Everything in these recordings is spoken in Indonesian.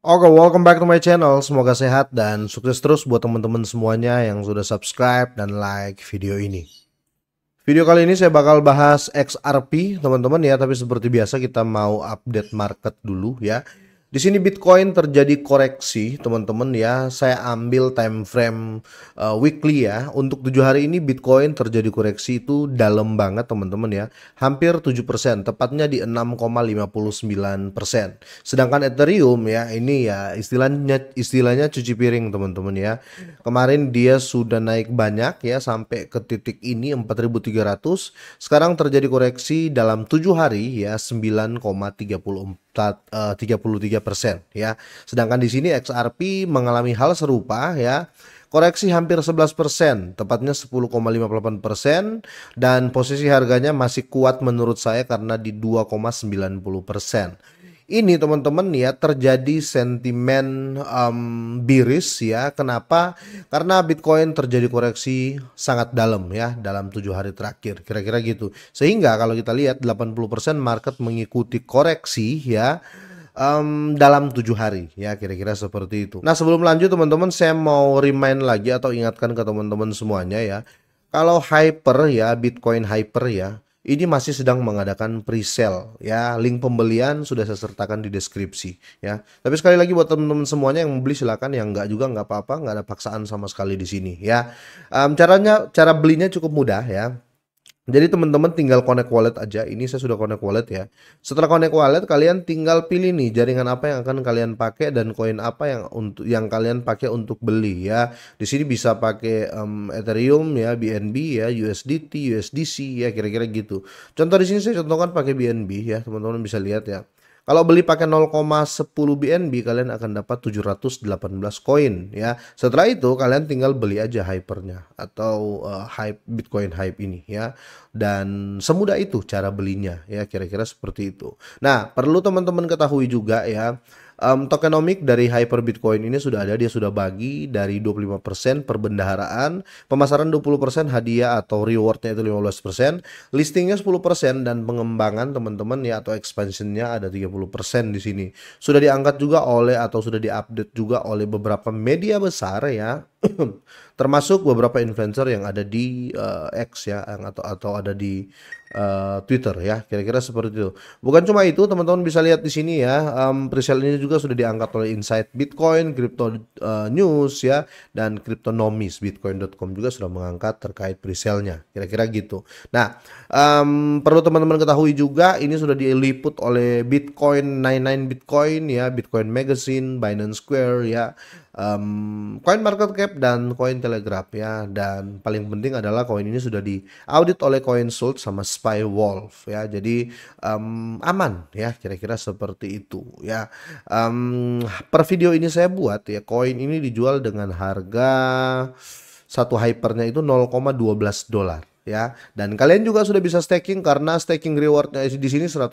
Oke, welcome back to my channel. Semoga sehat dan sukses terus buat teman-teman semuanya yang sudah subscribe dan like video ini. Video kali ini saya bakal bahas XRP, teman-teman ya, tapi seperti biasa kita mau update market dulu ya. Di sini Bitcoin terjadi koreksi, teman-teman ya. Saya ambil time frame weekly ya. Untuk 7 hari ini Bitcoin terjadi koreksi itu dalam banget, teman-teman ya. Hampir 7%, tepatnya di 6,59%. Sedangkan Ethereum ya, ini ya istilahnya cuci piring, teman-teman ya. Kemarin dia sudah naik banyak ya sampai ke titik ini 4.300. Sekarang terjadi koreksi dalam 7 hari ya 9,33% ya. Sedangkan di sini XRP mengalami hal serupa ya. Koreksi hampir 11%, tepatnya 10,58%, dan posisi harganya masih kuat menurut saya karena di 2,90%. Ini teman-teman ya terjadi sentimen bearish ya. Kenapa? Karena Bitcoin terjadi koreksi sangat dalam ya dalam 7 hari terakhir, kira-kira gitu. Sehingga kalau kita lihat 80% market mengikuti koreksi ya dalam 7 hari ya, kira-kira seperti itu. Nah, sebelum lanjut teman-teman, saya mau remind lagi atau ingatkan ke teman-teman semuanya ya, kalau Hyper ya, Bitcoin Hyper ya, ini masih sedang mengadakan pre-sale ya. Link pembelian sudah saya sertakan di deskripsi ya. Tapi sekali lagi buat teman-teman semuanya yang membeli silakan, yang enggak juga nggak apa-apa, nggak ada paksaan sama sekali di sini ya. Cara belinya cukup mudah ya. Jadi teman-teman tinggal connect wallet aja. Ini saya sudah connect wallet ya. Setelah connect wallet, kalian tinggal pilih nih jaringan apa yang akan kalian pakai dan koin apa yang kalian pakai untuk beli ya. Di sini bisa pakai Ethereum ya, BNB ya, USDT, USDC ya, kira-kira gitu. Contoh di sini saya contohkan pakai BNB ya, teman-teman bisa lihat ya. Kalau beli pakai 0,10 BNB kalian akan dapat 718 koin ya. Setelah itu kalian tinggal beli aja hypernya atau hype Bitcoin hype ini ya. Dan semudah itu cara belinya ya, kira-kira seperti itu. Nah, perlu teman-teman ketahui juga ya, tokenomic dari Hyper Bitcoin ini sudah ada, dia sudah bagi dari 25% perbendaharaan, pemasaran 20%, hadiah atau rewardnya itu 15%, listingnya 10%, dan pengembangan teman-teman ya atau expansionnya ada 30% di sini. Sudah diangkat juga oleh atau sudah diupdate juga oleh beberapa media besar ya. Termasuk beberapa influencer yang ada di X ya, atau ada di Twitter ya, kira-kira seperti itu. Bukan cuma itu, teman-teman bisa lihat di sini ya, presale ini juga sudah diangkat oleh Inside Bitcoin, Crypto News ya, dan Cryptonomies. Bitcoin.com juga sudah mengangkat terkait presale-nya, kira-kira gitu. Nah, perlu teman-teman ketahui juga, ini sudah diliput oleh Bitcoin 99 Bitcoin ya, Bitcoin Magazine, Binance Square ya, Coin Market Cap dan Coin Telegraph ya. Dan paling penting adalah koin ini sudah diaudit oleh CoinSold sama SpyWolf ya. Jadi aman ya, kira-kira seperti itu ya. Per video ini saya buat ya, koin ini dijual dengan harga satu hypernya itu 0,12 dolar ya. Dan kalian juga sudah bisa staking karena staking rewardnya di sini 100%.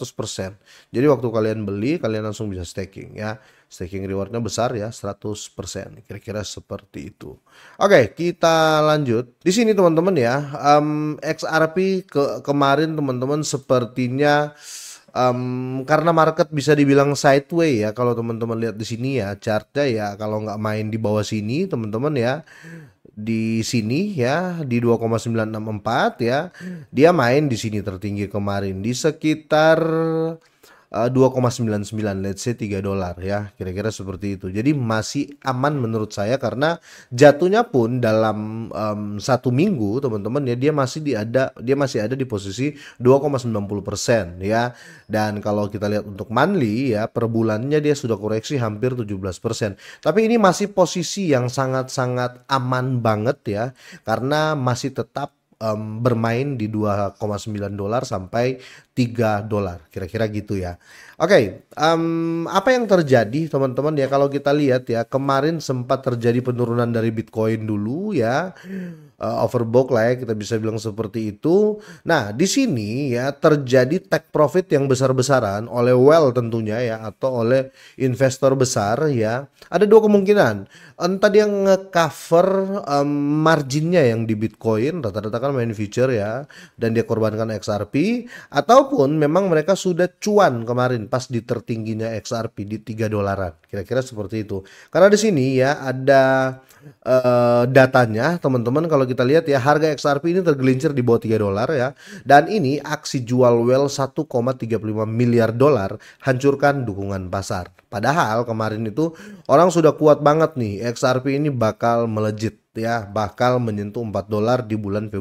Jadi waktu kalian beli kalian langsung bisa staking ya. Staking rewardnya besar ya, 100%. Kira-kira seperti itu. Oke, kita lanjut. Di sini teman-teman ya, XRP kemarin teman-teman sepertinya karena market bisa dibilang sideway ya. Kalau teman-teman lihat di sini ya chartnya ya, kalau nggak main di bawah sini teman-teman ya, di sini ya di 2,964 ya, dia main di sini tertinggi kemarin di sekitar 2,99, let's say 3 dolar ya, kira-kira seperti itu. Jadi masih aman menurut saya karena jatuhnya pun dalam 1 minggu teman-teman ya, dia masih ada di posisi 2,90% ya. Dan kalau kita lihat untuk monthly ya, per bulannya dia sudah koreksi hampir 17%. Tapi ini masih posisi yang sangat-sangat aman banget ya, karena masih tetap bermain di 2,9 dolar sampai 3 dolar, kira-kira gitu ya. Oke, apa yang terjadi teman-teman ya, kalau kita lihat ya, kemarin sempat terjadi penurunan dari Bitcoin dulu ya, overbought lah ya, kita bisa bilang seperti itu. Nah, di sini ya terjadi take profit yang besar-besaran oleh whale tentunya ya, atau oleh investor besar ya. Ada dua kemungkinan, entah dia nge-cover marginnya yang di Bitcoin, rata-rata kan main future ya, dan dia korbankan XRP, ataupun Walaupun memang mereka sudah cuan kemarin pas di tertingginya XRP di 3 dolaran. Kira-kira seperti itu. Karena di sini ya ada datanya teman-teman, kalau kita lihat ya harga XRP ini tergelincir di bawah 3 dolar ya. Dan ini aksi jual well 1,35 miliar dolar hancurkan dukungan pasar. Padahal kemarin itu orang sudah kuat banget nih XRP ini bakal melejit ya, bakal menyentuh 4 dolar di bulan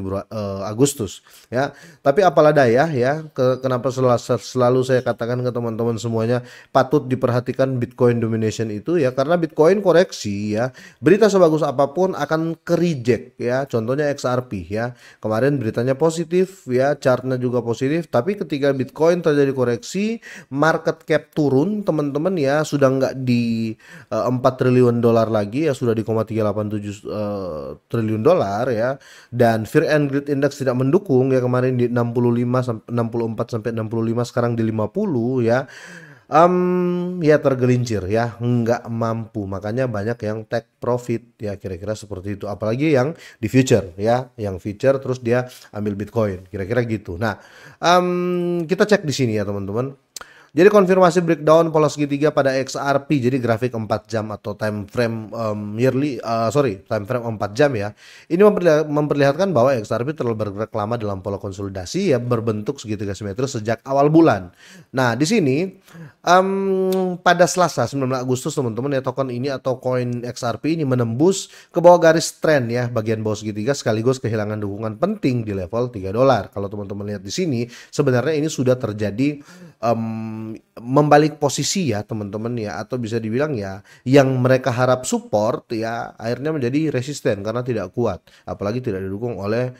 Agustus ya. Tapi apalah daya ya, kenapa selalu saya katakan ke teman-teman semuanya patut diperhatikan Bitcoin domination itu ya, karena Bitcoin koreksi ya, berita sebagus apapun akan ke-reject ya. Contohnya XRP ya, kemarin beritanya positif ya, chartnya juga positif, tapi ketika Bitcoin terjadi koreksi, market cap turun teman-teman ya, sudah nggak di 4 triliun dolar lagi ya, sudah di 0,387 triliun dolar ya, dan Fear and Greed Index tidak mendukung ya, kemarin di 65 sampai 64 sampai 65, sekarang di 50 ya. Ya tergelincir ya, nggak mampu, makanya banyak yang take profit ya, kira-kira seperti itu. Apalagi yang di future ya, yang future terus dia ambil Bitcoin, kira-kira gitu. Nah, kita cek di sini ya teman-teman. Jadi konfirmasi breakdown pola segitiga pada XRP, jadi grafik 4 jam atau time frame time frame 4 jam ya. Ini memperlihatkan bahwa XRP telah bergerak lama dalam pola konsolidasi ya, berbentuk segitiga simetris sejak awal bulan. Nah, di sini pada Selasa 19 Agustus teman-teman ya, token ini atau koin XRP ini menembus ke bawah garis trend ya, bagian bawah segitiga, sekaligus kehilangan dukungan penting di level 3 dolar. Kalau teman-teman lihat di sini, sebenarnya ini sudah terjadi membalik posisi ya teman-teman ya, atau bisa dibilang ya yang mereka harap support ya akhirnya menjadi resisten karena tidak kuat, apalagi tidak didukung oleh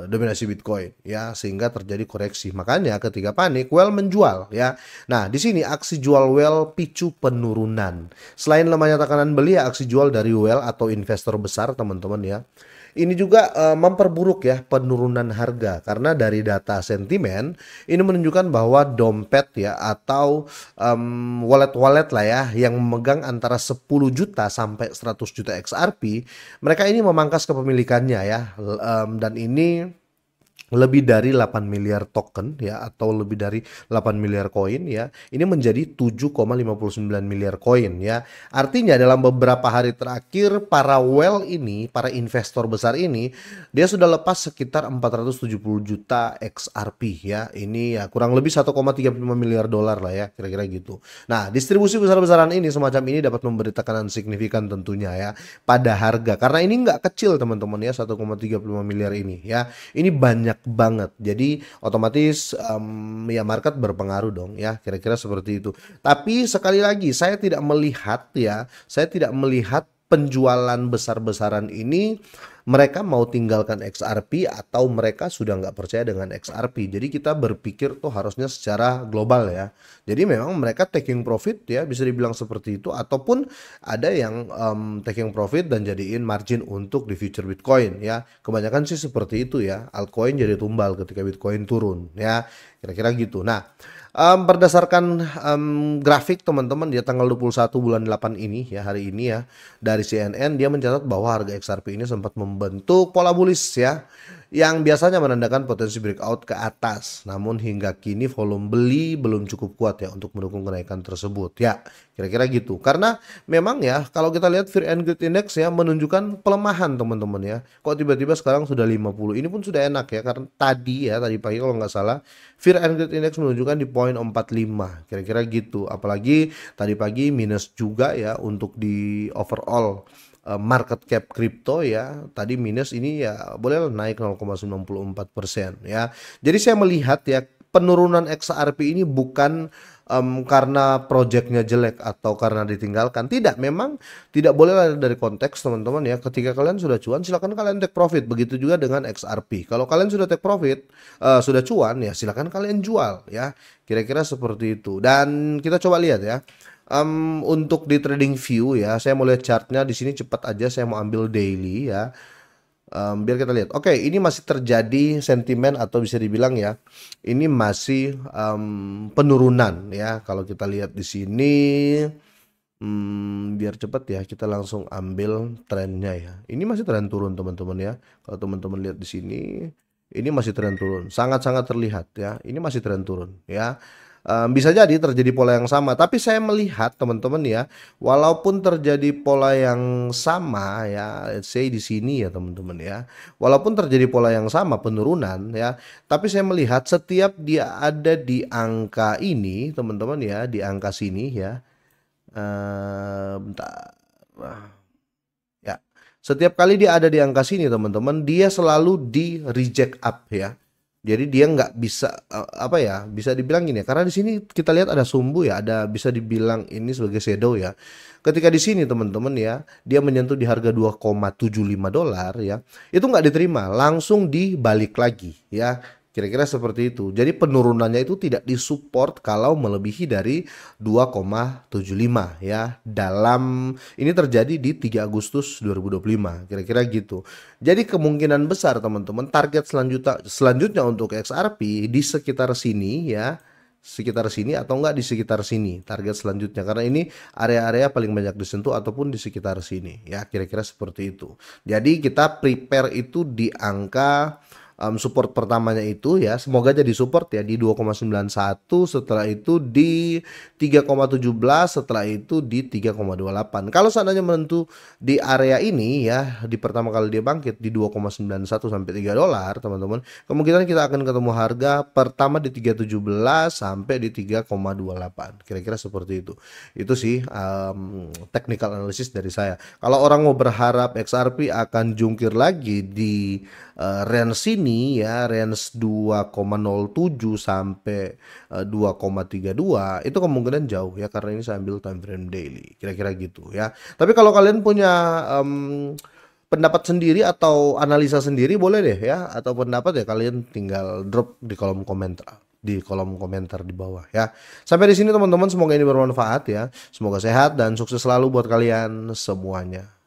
dominasi Bitcoin ya, sehingga terjadi koreksi. Makanya ketika panik well menjual ya. Nah, di sini aksi jual well picu penurunan. Selain lemahnya tekanan beli, aksi jual dari well atau investor besar teman-teman ya, ini juga memperburuk ya penurunan harga, karena dari data sentimen ini menunjukkan bahwa dompet ya atau wallet-wallet lah ya yang memegang antara 10 juta sampai 100 juta XRP, mereka ini memangkas kepemilikannya ya, dan ini lebih dari 8 miliar token ya, atau lebih dari 8 miliar koin ya, ini menjadi 7,59 miliar koin ya. Artinya dalam beberapa hari terakhir para whale ini, para investor besar ini, dia sudah lepas sekitar 470 juta XRP ya. Ini ya kurang lebih 1,35 miliar dolar lah ya, kira-kira gitu. Nah, distribusi besar-besaran ini semacam ini dapat memberi tekanan signifikan tentunya ya pada harga, karena ini nggak kecil teman-teman ya, 1,35 miliar ini ya. Ini banyak banget, jadi otomatis ya market berpengaruh dong ya, kira-kira seperti itu. Tapi sekali lagi saya tidak melihat penjualan besar-besaran ini mereka mau tinggalkan XRP atau mereka sudah nggak percaya dengan XRP. Jadi kita berpikir tuh harusnya secara global ya. Jadi memang mereka taking profit ya, bisa dibilang seperti itu, ataupun ada yang taking profit dan jadiin margin untuk di future Bitcoin ya. Kebanyakan sih seperti itu ya. Altcoin jadi tumbal ketika Bitcoin turun ya. Kira-kira gitu. Nah, berdasarkan grafik teman-teman dia tanggal 21 bulan 8 ini ya, hari ini ya, dari CNN dia mencatat bahwa harga XRP ini sempat membentuk pola bullish ya, yang biasanya menandakan potensi breakout ke atas. Namun hingga kini volume beli belum cukup kuat ya untuk mendukung kenaikan tersebut ya, kira-kira gitu. Karena memang ya kalau kita lihat Fear and Greed Index ya menunjukkan pelemahan teman-teman ya. Kok tiba-tiba sekarang sudah 50, ini pun sudah enak ya, karena tadi pagi kalau nggak salah Fear and Greed Index menunjukkan di poin 45, kira-kira gitu. Apalagi tadi pagi minus juga ya untuk di overall market cap kripto ya, tadi minus, ini ya boleh naik 0,94% ya. Jadi saya melihat ya penurunan XRP ini bukan karena projectnya jelek atau karena ditinggalkan, tidak. Memang tidak boleh lari dari konteks teman-teman ya. Ketika kalian sudah cuan silakan kalian take profit, begitu juga dengan XRP. Kalau kalian sudah take profit, sudah cuan ya silakan kalian jual ya, kira-kira seperti itu. Dan kita coba lihat ya. Untuk di trading view ya, saya mau lihat chartnya di sini cepat aja. Saya mau ambil daily ya, biar kita lihat. Oke, ini masih terjadi sentimen atau bisa dibilang ya, ini masih penurunan ya. Kalau kita lihat di sini, biar cepat ya, kita langsung ambil trennya ya. Ini masih tren turun teman-teman ya. Kalau teman-teman lihat di sini, Ini masih tren turun, sangat-sangat terlihat ya. Ini masih tren turun ya. Bisa jadi terjadi pola yang sama, tapi saya melihat teman-teman ya, walaupun terjadi pola yang sama ya, let's say di sini ya teman-teman ya, walaupun terjadi pola yang sama penurunan ya, tapi saya melihat setiap dia ada di angka ini teman-teman ya, di angka sini ya, bentar. Ya, setiap kali dia ada di angka sini teman-teman, dia selalu di reject up ya. Jadi dia nggak bisa apa ya, bisa dibilang gini ya, karena di sini kita lihat ada sumbu ya, ada bisa dibilang ini sebagai shadow ya. Ketika di sini teman-teman ya, dia menyentuh di harga 2,75 dolar ya, itu nggak diterima, langsung dibalik lagi ya. Kira-kira seperti itu. Jadi penurunannya itu tidak disupport kalau melebihi dari 2,75 ya. Dalam ini terjadi di 3 Agustus 2025, kira-kira gitu. Jadi kemungkinan besar teman-teman target selanjutnya untuk XRP di sekitar sini ya. Sekitar sini atau enggak di sekitar sini target selanjutnya, karena ini area-area paling banyak disentuh ataupun di sekitar sini ya, kira-kira seperti itu. Jadi kita prepare itu di angka support pertamanya itu ya, semoga jadi support ya di 2,91, setelah itu di 3,17, setelah itu di 3,28. Kalau seandainya menentu di area ini ya, di pertama kali dia bangkit di 2,91 sampai 3 dolar teman-teman, kemungkinan kita akan ketemu harga pertama di 3,17 sampai di 3,28, kira-kira seperti itu. Itu sih technical analysis dari saya. Kalau orang mau berharap XRP akan jungkir lagi di range sini ya, range 2,07 sampai 2,32, itu kemungkinan jauh ya, karena ini saya ambil time frame daily, kira-kira gitu ya. Tapi kalau kalian punya pendapat sendiri atau analisa sendiri boleh deh ya, atau pendapat ya kalian tinggal drop di kolom komentar, di bawah ya. Sampai di sini teman-teman, semoga ini bermanfaat ya. Semoga sehat dan sukses selalu buat kalian semuanya.